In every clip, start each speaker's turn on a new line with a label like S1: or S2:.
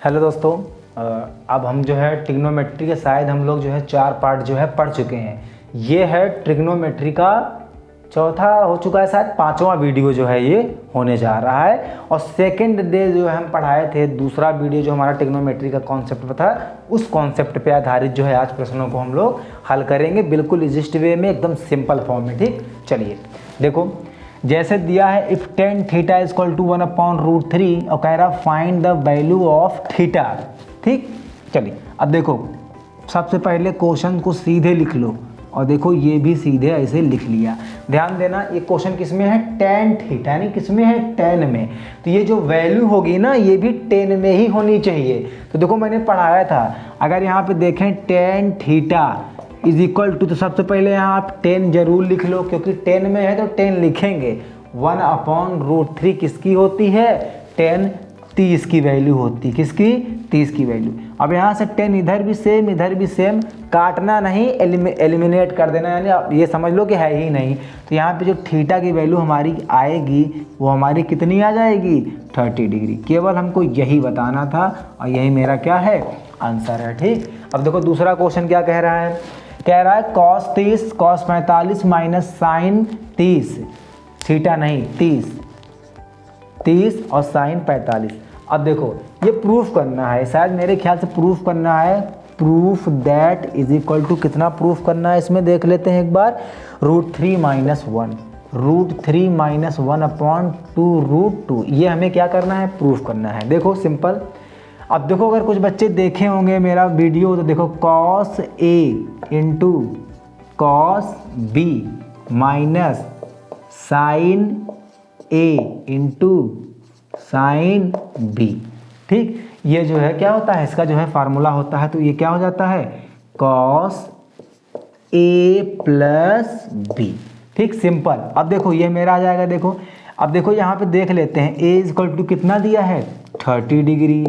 S1: Hello दोस्तों, अब हम जो है ट्रिग्नोमेट्री के शायद हम लोग जो है 4 पार्ट जो है पढ़ चुके हैं। ये है ट्रिग्नोमेट्री का चौथा हो चुका है, शायद 5वां वीडियो जो है ये होने जा रहा है। और सेकंड डे जो है हम पढ़ाए थे दूसरा वीडियो जो हमारा ट्रिग्नोमेट्री का कॉन्सेप्ट पर था, उस कॉन्सेप्ट पे आधारित जो है आज प्रश्नों को हम लोग हल करेंगे, बिल्कुल इजिस्ट वे में, एकदम सिंपल फॉर्म में। ठीक, चलिए देखो, जैसे दिया है if tan theta is equal to 1/√3 और कह रहा find the value of theta. ठीक, चलिए अब देखो, सबसे पहले क्वेश्चन को सीधे लिख लो और देखो ये भी सीधे ऐसे लिख लिया। ध्यान देना, ये क्वेश्चन किस में है? टेन थीटा, यानी किस में है? टेन में। तो ये जो वैल्यू होगी ना, ये भी टेन में ही होनी चाहिए। तो देखो मैंने पढ़ाया था, अगर यहाँ पे देखें tan theta is equal to, तो सबसे पहले यहाँ आप 10 जरूर लिख लो, क्योंकि 10 में है तो 10 लिखेंगे। 1/√3 किसकी होती है? 10, 30 की वैल्यू होती। किसकी? 30 की वैल्यू। अब यहाँ से 10 इधर भी सेम, इधर भी सेम, काटना नहीं, एलिमिनेट कर देना, यानी आप ये समझ लो कि है ही नहीं। तो यहाँ पे जो थीटा की वैल्यू हमारी आएगी वो हमारी कितनी आ जाएगी? 30 डिग्री। केवल हमको यही बताना था और यही मेरा क्या है? आंसर है। ठीक, अब देखो दूसरा क्वेश्चन क्या कह रहा है? कह रहा है cos 30 cos 45 minus sine 30, theta नहीं 30 और साइन 45। अब देखो ये प्रूफ करना है, शायद मेरे ख्याल से प्रूफ करना है। Proof that is equal to, कितना प्रूफ करना है इसमें देख लेते हैं एक बार। √3 - 1, √3 - 1/2√2, ये हमें क्या करना है? प्रूफ करना है। देखो सिंपल। अब देखो अगर कुछ बच्चे देखे होंगे मेरा वीडियो, तो देखो cos A into cos B minus sine A into sine B। ठीक, ये जो है क्या होता है? इसका जो है फार्मूला होता है, तो ये क्या हो जाता है? cos A plus B। ठीक, सिंपल। अब देखो ये मेरा आ जाएगा। देखो अब देखो यहाँ पे देख लेते हैं, A इज इक्वल टू कितना दिया है? 30 degree.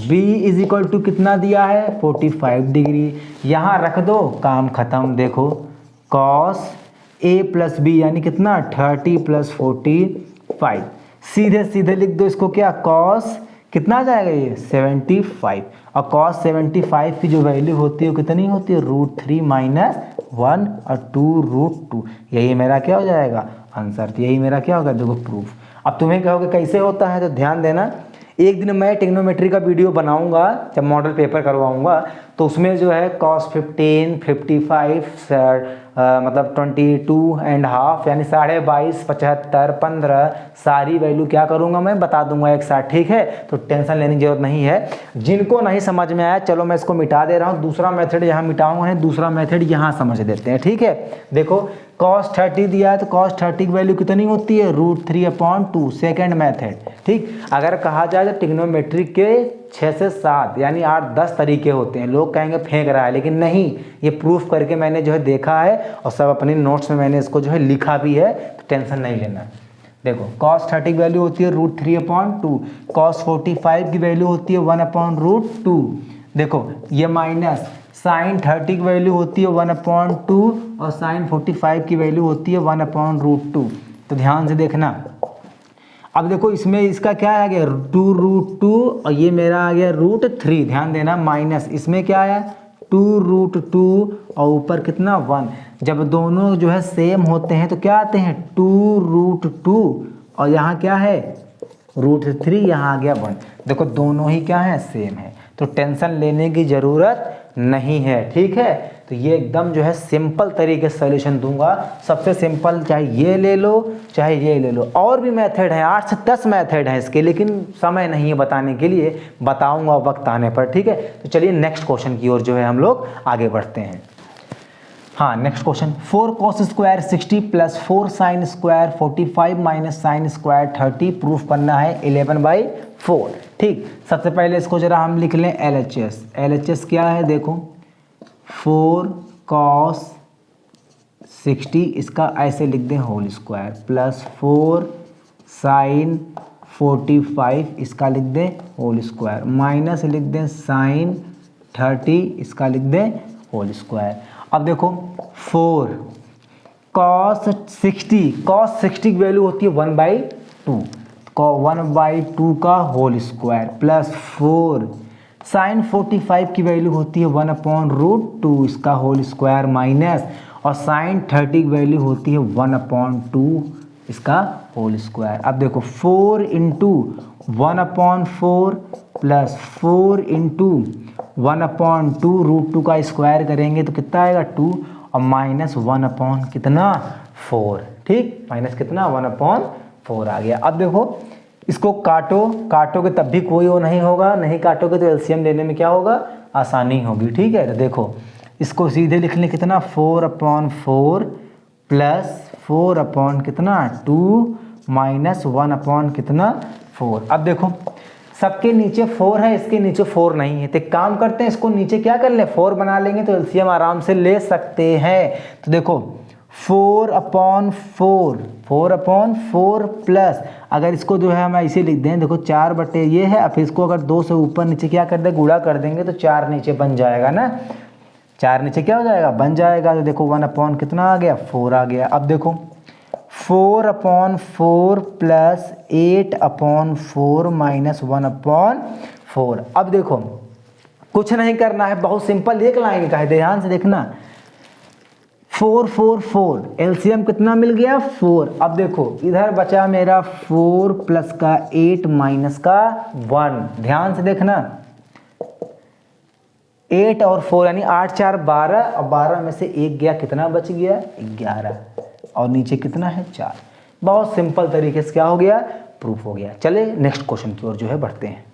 S1: B is equal to कितना दिया है? 45 डिग्री। यहाँ रख दो, काम खत्म। देखो cos A प्लस B यानी कितना? 30 प्लस 45। सीधे सीधे लिख दो इसको, क्या? cos कितना आ जाएगा ये? 75। और cos 75 की जो वैल्यू होती है वो कितनी होती है? √3 - 1/2√2। यही मेरा क्या हो जाएगा? आंसर। तो यही मेरा क्या होगा? देखो प्रूफ। अब तुम्हें कहोगे कैसे होता है, तो ध्यान देना, एक दिन मैं ट्रिग्नोमेट्री का वीडियो बनाऊंगा जब मॉडल पेपर करवाऊंगा, तो उसमें जो है cos 15, 55, मतलब 22.5 यानी 22.5, 75, 15 सारी वैल्यू क्या करूंगा मैं? बता दूंगा एक साथ। ठीक है, तो टेंशन लेने की जरूरत नहीं है। जिनको नहीं समझ में आया, चलो मैं इसको मिटा दे रहा हूँ। दूसरा मेथड यहाँ मिटाऊंगा नहीं, दूसरा मेथड यहाँ समझ देते हैं। ठीक है, देखो cos 30 दिया है, तो cos 30 की वैल्यू कितनी होती है? √3/2, सेकेंड मेथड। ठीक, अगर कहा जाए तो ट्रिग्नोमेट्री के 6 से 7 यानी 8-10 तरीके होते हैं। लोग कहेंगे फेंक रहा है, लेकिन नहीं, ये प्रूफ करके मैंने जो है देखा है और सब अपनी नोट्स में मैंने इसको जो है लिखा भी है, तो टेंशन नहीं लेना। देखो cos 30 की वैल्यू होती है √3/2, cos 45 की वैल्यू होती है 1/√2। देखो ये माइनस साइन 30 की वैल्यू होती है 1/2 और साइन 45 की वैल्यू होती है 1/√2। तो ध्यान से देखना। अब देखो इसमें इसका क्या आ गया? 2√2 और ये मेरा आ गया √3। ध्यान देना, माइनस इसमें क्या आया? 2√2 और ऊपर कितना? 1। जब दोनों जो है सेम होते हैं तो क्या आते हैं? 2√2 और यहाँ क्या है? √3, यहाँ आ गया 1। देखो दोनों ही क्या है? सेम है, तो टेंशन लेने की ज़रूरत नहीं है। ठीक है, तो ये एकदम जो है सिंपल तरीके से सॉल्यूशन दूंगा। सबसे सिंपल, चाहे ये ले लो चाहे ये ले लो। और भी मेथड है, 8 से 10 मेथड है इसके, लेकिन समय नहीं है बताने के लिए, बताऊंगा वक्त आने पर। ठीक है, तो चलिए नेक्स्ट क्वेश्चन की ओर जो है हम लोग आगे बढ़ते हैं। हाँ, next question, 4 cos square 60 plus 4 sine square 45 minus sine square 30 proof करना है 11/4। ठीक, सबसे पहले इसको जरा हम लिख लें LHS। LHS क्या है? देखो 4 cos 60, इसका ऐसे लिख दें होल स्क्वायर, प्लस 4 साइन 45, इसका लिख दें होल स्क्वायर, माइनस लिख दें साइन 30, इसका लिख दें होल स्क्वायर। अब देखो 4 cos 60 की वैल्यू होती है 1/2, 1/2 का होल स्क्वायर प्लस 4 साइन 45 की वैल्यू होती है 1/√2 इसका होल स्क्वायर माइनस, और साइन 30 की वैल्यू होती है 1/2 इसका होल स्क्वायर। अब देखो 4 इंटू 1/4 प्लस 4 इंटू 1/2 का स्क्वायर करेंगे तो कितना आएगा 2, और माइनस 1 कितना 4, ठीक, माइनस कितना 1/4 आ गया। अब देखो इसको काटोगे तब भी कोई वो नहीं होगा, नहीं काटोगे तो एलसीएम लेने में क्या होगा, आसानी होगी, ठीक है। तो देखो इसको सीधे लिख लें कितना 4/4 प्लस 4 कितना 2 माइनस 1 कितना 4। अब देखो सबके नीचे 4 है, इसके नीचे 4 नहीं है, तो एक काम करते हैं इसको नीचे क्या कर लें 4 बना लेंगे तो एलसीएम आराम से ले सकते हैं। तो देखो 4/4 प्लस, अगर इसको जो है हम ऐसे लिख दें, देखो 4 ये है, फिर इसको अगर 2 से ऊपर नीचे क्या कर दें गुणा कर देंगे तो 4 नीचे बन जाएगा ना, 4 नीचे क्या हो जाएगा बन जाएगा। तो देखो 1 कितना आ गया 4 आ गया। अब देखो 4/4 प्लस 8/4 माइनस 1/4। अब देखो कुछ नहीं करना है, बहुत सिंपल, एक लाइन का है, ध्यान से देखना। 4 एलसीएम कितना मिल गया 4। अब देखो इधर बचा मेरा 4 प्लस का 8 माइनस का 1, ध्यान से देखना 8 और 4 यानी 8 4 12, और 12 में से 1 गया, कितना बच गया 11, और नीचे कितना है 4। बहुत सिंपल तरीके से क्या हो गया प्रूफ हो गया। चले नेक्स्ट क्वेश्चन की ओर जो है बढ़ते हैं।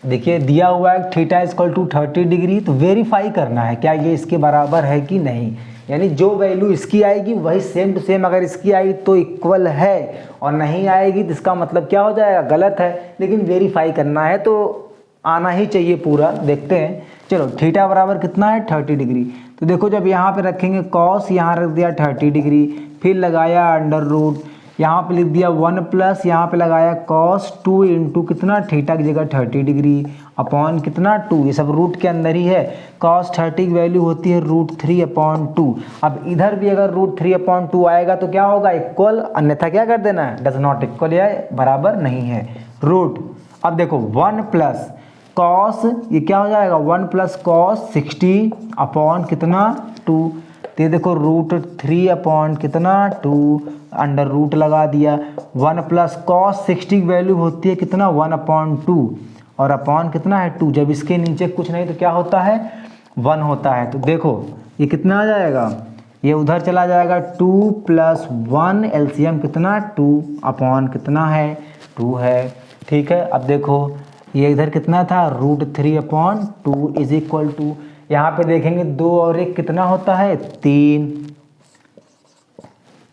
S1: देखिए दिया हुआ है थीटा इक्वल टू 30 डिग्री, तो वेरीफाई करना है क्या ये इसके बराबर है कि नहीं, यानी जो वैल्यू इसकी आएगी वही सेम टू सेम, अगर इसकी आई तो इक्वल है और नहीं आएगी तो इसका मतलब क्या हो जाएगा गलत है। लेकिन वेरीफाई करना है तो आना ही चाहिए पूरा, देखते हैं। चलो थीटा बराबर कितना है 30 डिग्री, तो देखो जब यहाँ पे रखेंगे कॉस, यहाँ रख दिया 30 डिग्री, फिर लगाया अंडर रूट, यहाँ पे लिख दिया 1 प्लस, यहाँ पे लगाया कॉस 2 इंटू कितना थीटा की जगह 30 डिग्री अपॉन कितना 2, ये सब रूट के अंदर ही है। कॉस 30 की वैल्यू होती है √3/2। अब इधर भी अगर √3/2 आएगा तो क्या होगा इक्वल, अन्यथा क्या कर देना है डज नॉट इक्वल, या बराबर नहीं है रूट। अब देखो 1 प्लस कॉस, ये क्या हो जाएगा 1 प्लस कॉस 60 अपॉन कितना 2, तो ये देखो √3 कितना 2 अंडर रूट लगा दिया। 1 प्लस कॉस 60 की वैल्यू होती है कितना 1/2, और अपॉन कितना है 2, जब इसके नीचे कुछ नहीं तो क्या होता है 1 होता है। तो देखो ये कितना आ जाएगा, ये उधर चला जाएगा 2 + 1 एलसीएम कितना 2 अपॉन कितना है 2 है, ठीक है। अब देखो ये इधर कितना था √3/2 इज इक्वल टू, यहाँ पे देखेंगे 2 और 1 कितना होता है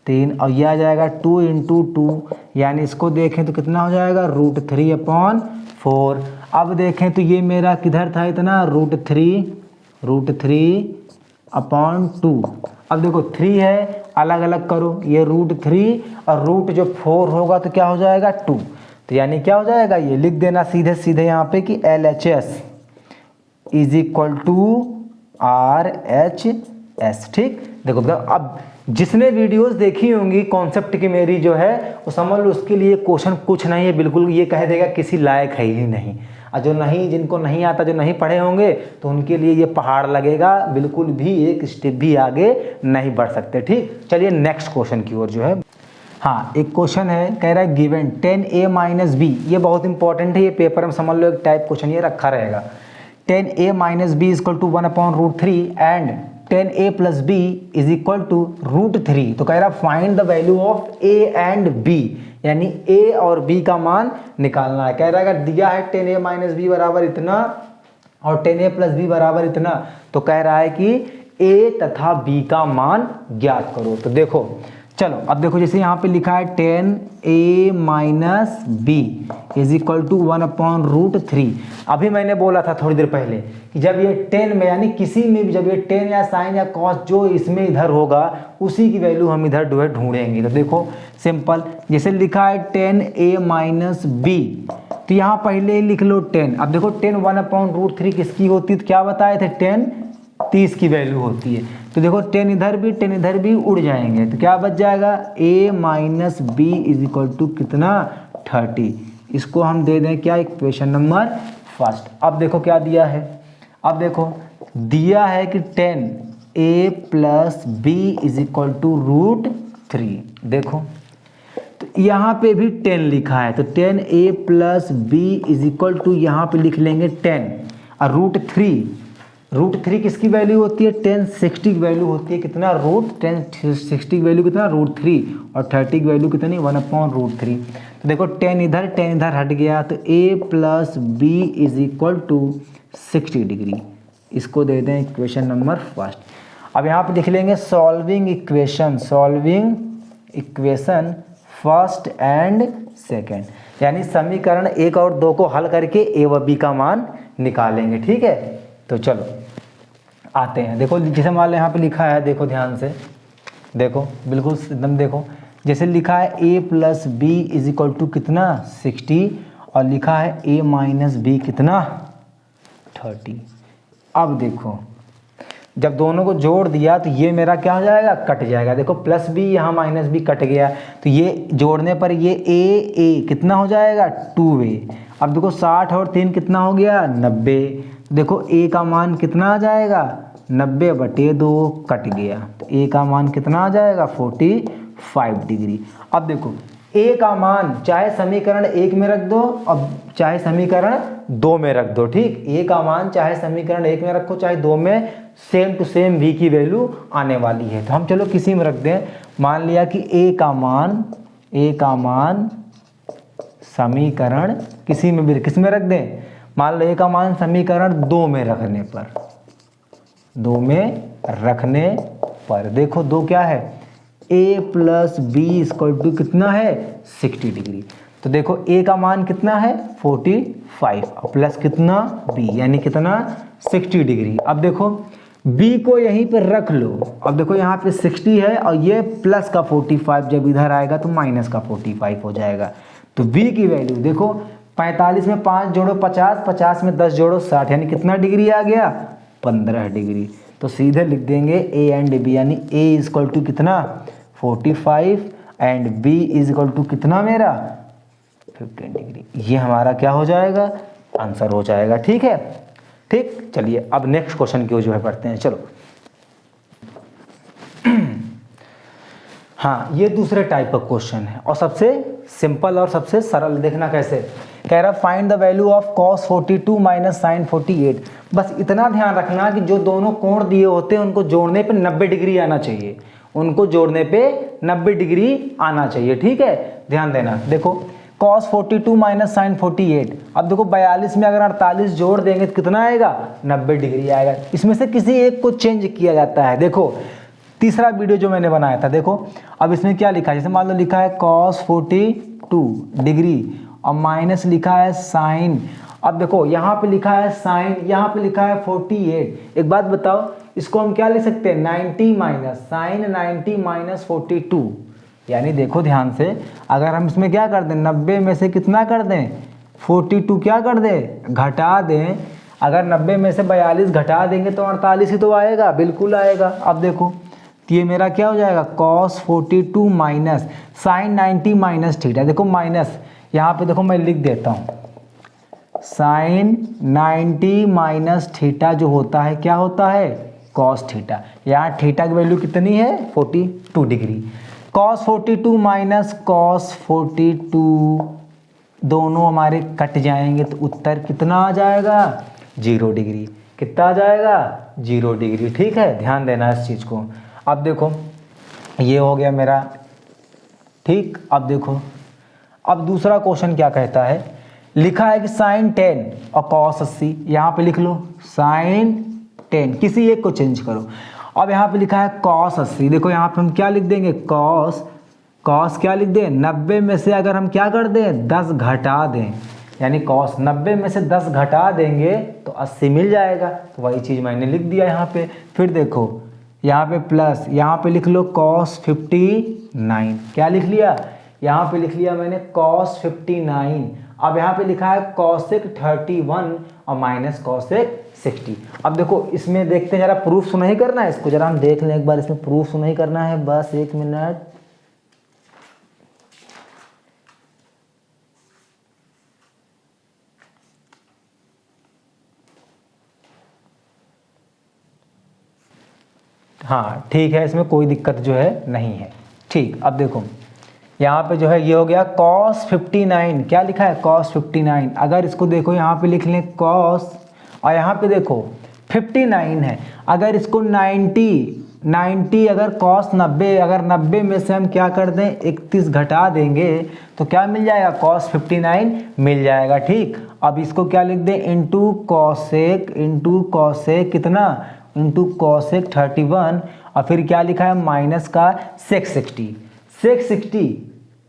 S1: 3, और ये आ जाएगा 2 × 2, यानी इसको देखें तो कितना हो जाएगा √3/4। अब देखें तो ये मेरा किधर था इतना √3/2। अब देखो 3 है, अलग अलग करो, ये √3 और रूट जो 4 होगा तो क्या हो जाएगा 2, तो यानी क्या हो जाएगा ये लिख देना सीधे सीधे यहाँ पे कि LHS is equal to RHS, ठीक। देखो अब जिसने वीडियोस देखी होंगी कॉन्सेप्ट की मेरी जो है वो समझ लो उसके लिए क्वेश्चन कुछ नहीं है, बिल्कुल ये कह देगा किसी लायक है ही नहीं। और जो नहीं, जिनको नहीं आता, जो नहीं पढ़े होंगे तो उनके लिए ये पहाड़ लगेगा, बिल्कुल भी एक स्टेप भी आगे नहीं बढ़ सकते, ठीक। चलिए नेक्स्ट क्वेश्चन की ओर जो है। हाँ एक क्वेश्चन है, कह रहा है गिवन 10a - b, ये बहुत इंपॉर्टेंट है, ये पेपर में समझ लो एक टाइप क्वेश्चन ये रखा रहेगा। 10a - b equal to 1/√3 and 10a + b is equal to √3। तो कह रहा find the value of a and b, यानी a और b का मान निकालना है। कह रहा है अगर दिया है 10a - b बराबर इतना और 10a + b बराबर इतना, तो कह रहा है कि a तथा b का मान ज्ञात करो। तो देखो चलो अब देखो जैसे यहाँ पे लिखा है 10a - b is equal to 1/√3। अभी मैंने बोला था थोड़ी देर पहले कि जब ये 10 में यानी किसी में भी जब ये 10 या साइन या कॉस जो इसमें इधर होगा उसी की वैल्यू हम इधर जो है ढूंढेंगे। तो देखो सिंपल, जैसे लिखा है 10a - b, तो यहाँ पहले लिख लो 10। अब देखो 10 1/√3 किसकी होती है, तो क्या बताए थे 10 30 की वैल्यू होती है। तो देखो 10 इधर भी उड़ जाएंगे, तो क्या बच जाएगा a - b is equal to कितना 30। इसको हम दे दें क्या, इक्वेशन नंबर फर्स्ट। अब देखो क्या दिया है, अब देखो दिया है कि 10a plus B is equal to √3। देखो तो यहाँ पे भी 10 लिखा है, तो 10a plus B is equal to यहाँ पे लिख लेंगे 10 और √3 किसकी वैल्यू होती है, 1060 की वैल्यू होती है कितना, 1060 की वैल्यू कितना, √3 और 30 की वैल्यू कितनी 1/√3। तो देखो 10 इधर हट गया, तो a plus B is equal to 60 degree. इसको दे दें इक्वेशन नंबर फर्स्ट। अब यहाँ पे लिख लेंगे solving equation first and second, यानी समीकरण 1 और 2 को हल करके a व b का मान निकालेंगे। ठीक है, तो चलो आते हैं। देखो जैसे मान लो यहाँ पे लिखा है, देखो ध्यान से देखो, बिल्कुल एकदम देखो, जैसे लिखा है a plus B is equal to कितना 60 और लिखा है a माइनस बी कितना 30। अब देखो जब दोनों को जोड़ दिया तो ये मेरा क्या हो जाएगा, कट जाएगा। देखो प्लस बी यहाँ माइनस बी कट गया, तो ये जोड़ने पर ये a कितना हो जाएगा 2a। अब देखो 60 और 3 कितना हो गया 90। देखो a का मान कितना आ जाएगा 90/2 कट गया, तो a का मान कितना आ जाएगा 45 डिग्री। अब देखो a का मान चाहे समीकरण 1 में रख दो और चाहे समीकरण 2 में रख दो। ठीक, a का मान चाहे समीकरण 1 में रखो चाहे 2 में, सेम टू सेम v की वैल्यू आने वाली है। तो हम चलो किसी में रख दें, मान लिया कि a का मान समीकरण किसी में भी किस में रख दें, मान लो a का मान समीकरण 2 में रखने पर देखो 2 क्या है, a plus B equal to कितना है 60 डिग्री। तो देखो a का मान कितना है 45 और प्लस कितना b यानी कितना 60 डिग्री। अब देखो b को यहीं पर रख लो, अब देखो यहाँ पे 60 है और ये प्लस का 45 जब इधर आएगा तो माइनस का 45 हो जाएगा। तो b की वैल्यू देखो 45 में 5 जोड़ो 50, 50 में 10 जोड़ो 60, यानी कितना डिग्री आ गया 15 डिग्री। तो सीधे लिख देंगे a एंड b, यानी a इज इक्वल टू कितना 45 and b is equal to कितना मेरा 15 डिग्री। ये हमारा क्या हो जाएगा, आंसर हो जाएगा। ठीक है, ठीक, चलिए अब नेक्स्ट क्वेश्चन की जो है पढ़ते हैं। चलो हाँ, ये दूसरे टाइप का क्वेश्चन है और सबसे सिंपल और सबसे सरल। देखना कैसे कह रहा, find the value of cos 42 minus sine 48। बस इतना ध्यान रखना कि जो दोनों कोण दिए होते हैं उनको जोड़ने पे 90 डिग्री आना चाहिए, उनको जोड़ने पे 90 डिग्री आना चाहिए। ठीक है, ध्यान देना। देखो cos 42 माइनस साइन 48, अब देखो 42 में अगर 48 जोड़ देंगे तो कितना आएगा 90 डिग्री आएगा। इसमें से किसी एक को चेंज किया जाता है। देखो तीसरा वीडियो जो मैंने बनाया था, देखो अब इसमें क्या लिखा है, जैसे मान लो लिखा है cos 42 डिग्री और माइनस लिखा है साइन। अब देखो यहाँ पे लिखा है साइन, यहाँ पे लिखा है 48। एक बात बताओ, इसको हम क्या लिख सकते हैं 90 माइनस साइन 90 माइनस 42, यानी देखो ध्यान से, अगर हम इसमें क्या कर दें 90 में से कितना कर दें 42 क्या कर दें घटा दें, अगर 90 में से 42 घटा देंगे तो 48 ही तो आएगा, बिल्कुल आएगा। अब देखो तो ये मेरा क्या हो जाएगा cos 42 minus sine 90 minus theta. देखो माइनस यहाँ पे देखो मैं लिख देता हूँ, साइन 90 माइनस थीटा जो होता है क्या होता है cos थीटा। यहाँ थीटा की वैल्यू कितनी है 42 डिग्री। cos 42 माइनस cos 42 दोनों हमारे कट जाएंगे तो उत्तर कितना आ जाएगा 0 डिग्री। कितना आ जाएगा 0 डिग्री। ठीक है, ध्यान देना इस चीज़ को। अब देखो ये हो गया मेरा। ठीक, अब देखो अब दूसरा क्वेश्चन क्या कहता है, लिखा है कि साइन 10 और cos 80, यहाँ पे लिख लो साइन 10, किसी एक को चेंज करो। अब यहाँ पे लिखा है cos 80, देखो यहाँ पे हम क्या लिख देंगे cos क्या लिख दें 90 में से अगर हम क्या कर दें 10 घटा दें, यानी cos 90 में से 10 घटा देंगे तो 80 मिल जाएगा। तो वही चीज़ मैंने लिख दिया यहाँ पे। फिर देखो यहाँ पे प्लस, यहाँ पे लिख लो cos 59, क्या लिख लिया यहाँ पे लिख लिया मैंने cos 59। अब यहाँ पे लिखा है cosec 31 और माइनस cosec 60। अब देखो इसमें देखते हैं, जरा प्रूफ सुना ही करना है इसको, जरा हम देख लें एक बार, इसमें प्रूफ सुना ही करना है, बस 1 मिनट। हाँ ठीक है, इसमें कोई दिक्कत जो है नहीं है। ठीक, अब देखो यहाँ पे जो है ये हो गया cos 59, क्या लिखा है cos 59। अगर इसको देखो यहाँ पे लिख लें cos, और यहाँ पे देखो 59 है, अगर इसको 90 अगर cos 90, अगर 90 में से हम क्या कर दें 31 घटा देंगे तो क्या मिल जाएगा cos 59 मिल जाएगा। ठीक, अब इसको क्या लिख दें इंटू कॉसेक कितना, इंटू कॉसेक 31, और फिर क्या लिखा है माइनस का सेक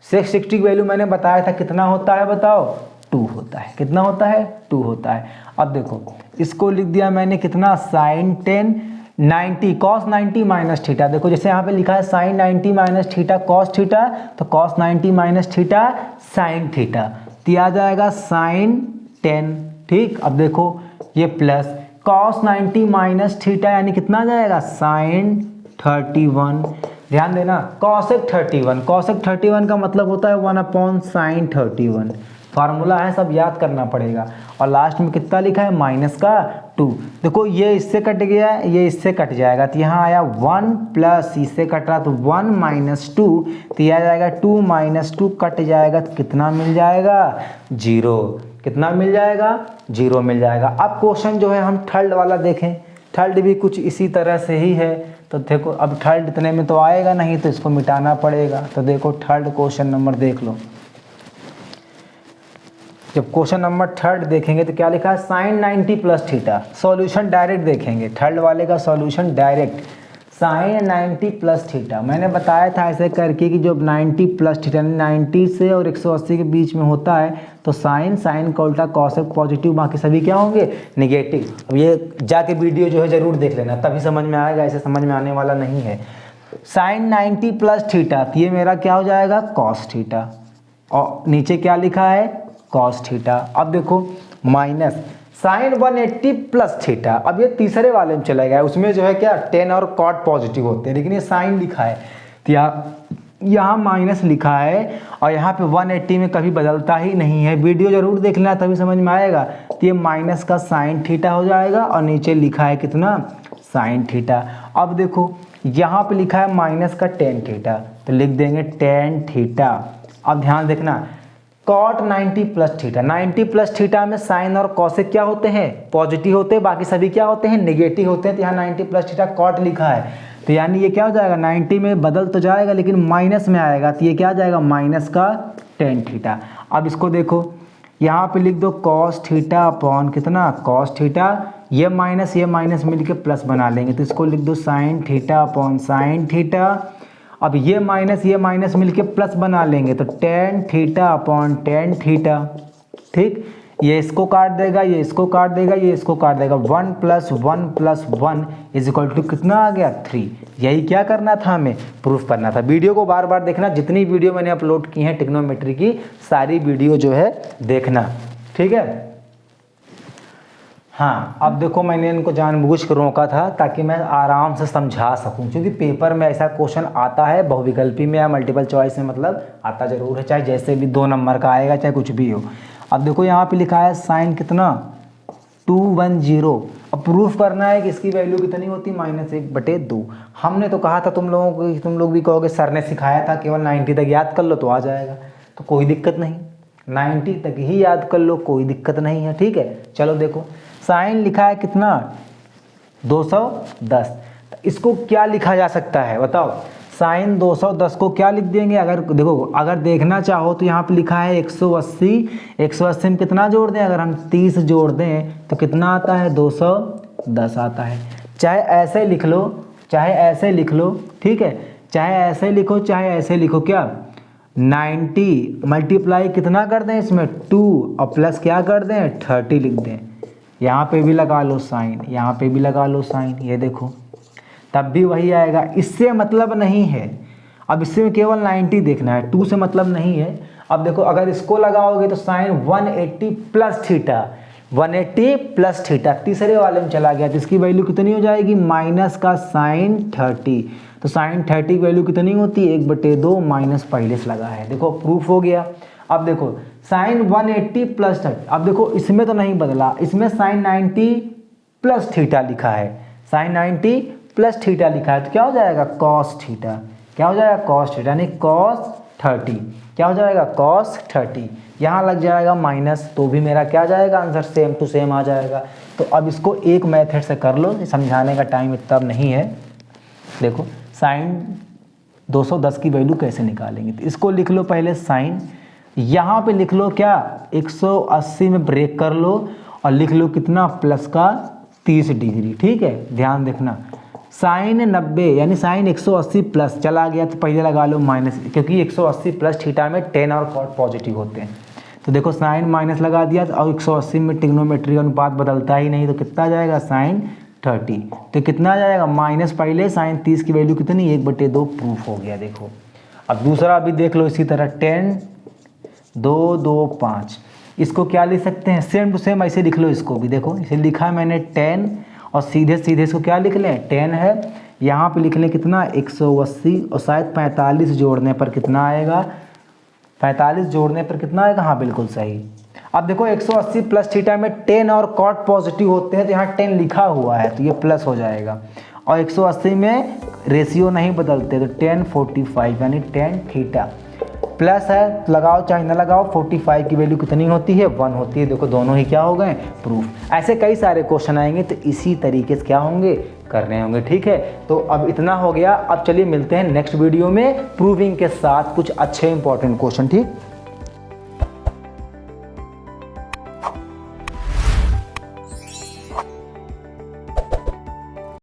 S1: 60 की वैल्यू मैंने बताया था कितना होता है बताओ, 2 होता है। कितना होता है, 2 होता है। अब देखो इसको लिख दिया मैंने कितना साइन 10 90 कॉस 90 माइनस थीटा। देखो जैसे यहाँ पे लिखा है sine 90 minus theta cos theta, तो cos 90 minus theta sine theta, तो ये आ जाएगा साइन 10। ठीक, अब देखो ये प्लस कॉस 90 माइनस थीटा यानी कितना आ जाएगा साइन 31। ध्यान देना कॉसेक 31 का मतलब होता है 1/sin 31। फार्मूला है, सब याद करना पड़ेगा। और लास्ट में कितना लिखा है माइनस का 2। देखो ये इससे कट गया, ये इससे कट जाएगा, तो यहाँ आया 1 प्लस इससे कट रहा तो 1 माइनस 2, तो यह आ जाएगा 2 माइनस 2 कट जाएगा तो कितना मिल जाएगा 0। कितना मिल जाएगा 0 मिल जाएगा। अब क्वेश्चन जो है हम थर्ड वाला देखें, थर्ड भी कुछ इसी तरह से ही है। तो देखो अब थर्ड इतने में तो आएगा नहीं, तो इसको मिटाना पड़ेगा। तो देखो थर्ड क्वेश्चन नंबर देख लो। जब क्वेश्चन नंबर थर्ड देखेंगे तो क्या लिखा है sine 90 plus theta. Solution direct देखेंगे, थर्ड वाले का solution direct sine 90 plus theta. मैंने बताया था ऐसे करके कि जब 90 प्लस थीटा 90 से और 180 के बीच में होता है तो साइन का उल्टा कॉसेक पॉजिटिव, बाकी सभी क्या होंगे नेगेटिव। अब ये जाके वीडियो जो है ज़रूर देख लेना, तभी समझ में आएगा, ऐसे समझ में आने वाला नहीं है। साइन 90 प्लस थीटा, तो ये मेरा क्या हो जाएगा कॉस थीटा, और नीचे क्या लिखा है कॉस थीटा। अब देखो माइनस साइन 180 प्लस थीटा। अब ये तीसरे वाले में चला गया, उसमें जो है क्या टेन और कॉट पॉजिटिव होते हैं, लेकिन ये साइन लिखा है तो यहाँ माइनस लिखा है, और यहाँ पे 180 में कभी बदलता ही नहीं है। वीडियो जरूर देख लेना तभी समझ में आएगा। तो ये माइनस का साइन थीटा हो जाएगा, और नीचे लिखा है कितना साइन थीटा। अब देखो यहाँ पे लिखा है माइनस का टेन थीटा, तो लिख देंगे टेन थीटा। अब ध्यान देखना cot 90 plus theta, 90 plus theta में साइन और कॉसेक क्या होते हैं पॉजिटिव होते हैं, बाकी सभी क्या होते हैं नेगेटिव होते हैं। तो यहाँ 90 प्लस थीटा कॉट लिखा है, तो यानी ये क्या हो जाएगा 90 में बदल तो जाएगा लेकिन माइनस में आएगा, तो ये क्या आ जाएगा माइनस का टेन थीटा। अब इसको देखो यहाँ पे लिख दो कॉस थीटा अपॉन कितना कॉस थीटा, ये माइनस मिलके प्लस बना लेंगे, तो इसको लिख दो sine theta upon sine theta. अब ये माइनस मिलके प्लस बना लेंगे तो tan theta upon tan theta. ठीक, ये इसको काट देगा, ये इसको काट देगा, ये इसको काट देगा, 1 + 1 + 1 = कितना आ गया 3। यही क्या करना था हमें प्रूफ करना था। वीडियो को बार बार देखना, जितनी वीडियो मैंने अपलोड की हैं ट्रिग्नोमेट्री की सारी वीडियो जो है देखना, ठीक है। हाँ, अब देखो मैंने इनको जानबूझ कर रोका था ताकि मैं आराम से समझा सकूं, क्योंकि पेपर में ऐसा क्वेश्चन आता है बहुविकल्पी में या मल्टीपल चॉइस में, मतलब आता ज़रूर है, चाहे जैसे भी 2 नंबर का आएगा चाहे कुछ भी हो। अब देखो यहाँ पे लिखा है साइन कितना 210। अब प्रूफ करना है कि इसकी वैल्यू कितनी होती -1/2। हमने तो कहा था तुम लोगों को, तुम लोग भी कहोगे सर ने सिखाया था केवल 90 तक याद कर लो तो आ जाएगा, तो कोई दिक्कत नहीं, 90 तक ही याद कर लो, कोई दिक्कत नहीं है, ठीक है। चलो देखो साइन लिखा है कितना 210, इसको क्या लिखा जा सकता है बताओ। साइन 210 को क्या लिख देंगे, अगर देखो अगर देखना चाहो तो यहाँ पे लिखा है 180 में कितना जोड़ दें, अगर हम 30 जोड़ दें तो कितना आता है 210 आता है। चाहे ऐसे लिख लो चाहे ऐसे लिख लो, ठीक है, चाहे ऐसे लिखो चाहे ऐसे लिखो, क्या 90 मल्टीप्लाई कितना कर दें इसमें 2 और प्लस क्या कर दें 30 लिख दें। यहाँ पे भी लगा लो साइन, यहाँ पे भी लगा लो साइन, ये देखो तब भी वही आएगा। इससे मतलब नहीं है, अब इससे केवल 90 देखना है, 2 से मतलब नहीं है। अब देखो अगर इसको लगाओगे तो sine 180 plus theta, 180 plus theta तीसरे वाले में चला गया, तो इसकी वैल्यू कितनी हो जाएगी माइनस का साइन 30। तो साइन 30 की वैल्यू कितनी होती है 1/2, माइनस पहले से लगा है, देखो प्रूफ हो गया। अब देखो साइन 180 प्लस 30, अब देखो इसमें तो नहीं बदला, इसमें साइन 90 प्लस थीटा लिखा है, साइन 90 प्लस थीटा लिखा है तो क्या हो जाएगा कॉस थीटा, क्या हो जाएगा कॉस थीटा, यानी कॉस 30, क्या हो जाएगा कॉस 30। यहाँ लग जाएगा माइनस तो भी मेरा क्या आ जाएगा आंसर सेम टू सेम आ जाएगा। तो अब इसको एक मेथड से कर लो, समझाने का टाइम इतना नहीं है। देखो साइन 210 की वैल्यू कैसे निकालेंगे, तो इसको लिख लो पहले साइन, यहाँ पे लिख लो क्या 180 में ब्रेक कर लो और लिख लो कितना प्लस का 30 डिग्री, ठीक है। ध्यान देखना साइन 90 यानी साइन 180 प्लस चला गया तो पहले लगा लो माइनस, क्योंकि 180 प्लस थीटा में टेन और कॉट पॉजिटिव होते हैं। तो देखो साइन माइनस लगा दिया और 180 में ट्रिग्नोमेट्री अनुपात बदलता ही नहीं, तो कितना आ जाएगा साइन 30, तो कितना आ जाएगा माइनस पहले साइन 30 की वैल्यू कितनी 1/2 प्रूफ हो गया। देखो अब दूसरा भी देख लो इसी तरह 10 2 2 5, इसको क्या लिख सकते हैं सेम टू सेम ऐसे लिख लो इसको भी। देखो इसे लिखा है मैंने 10 और सीधे सीधे इसको क्या लिख लें 10 है, यहाँ पे लिख लें कितना 180 और शायद 45 जोड़ने पर कितना आएगा, 45 जोड़ने पर कितना आएगा, हाँ बिल्कुल सही। अब देखो 180 प्लस थीटा में 10 और कॉट पॉजिटिव होते हैं तो यहाँ 10 लिखा हुआ है तो ये प्लस हो जाएगा, और 180 में रेशियो नहीं बदलते तो 10 45 यानी 10 थीटा प्लस है, लगाओ चाहे ना लगाओ 45 की वैल्यू कितनी होती है 1 होती है। देखो दोनों ही क्या हो गए प्रूफ। ऐसे कई सारे क्वेश्चन आएंगे तो इसी तरीके से क्या होंगे करने होंगे, ठीक है। तो अब इतना हो गया, अब चलिए मिलते हैं नेक्स्ट वीडियो में प्रूविंग के साथ कुछ अच्छे इंपॉर्टेंट क्वेश्चन, ठीक।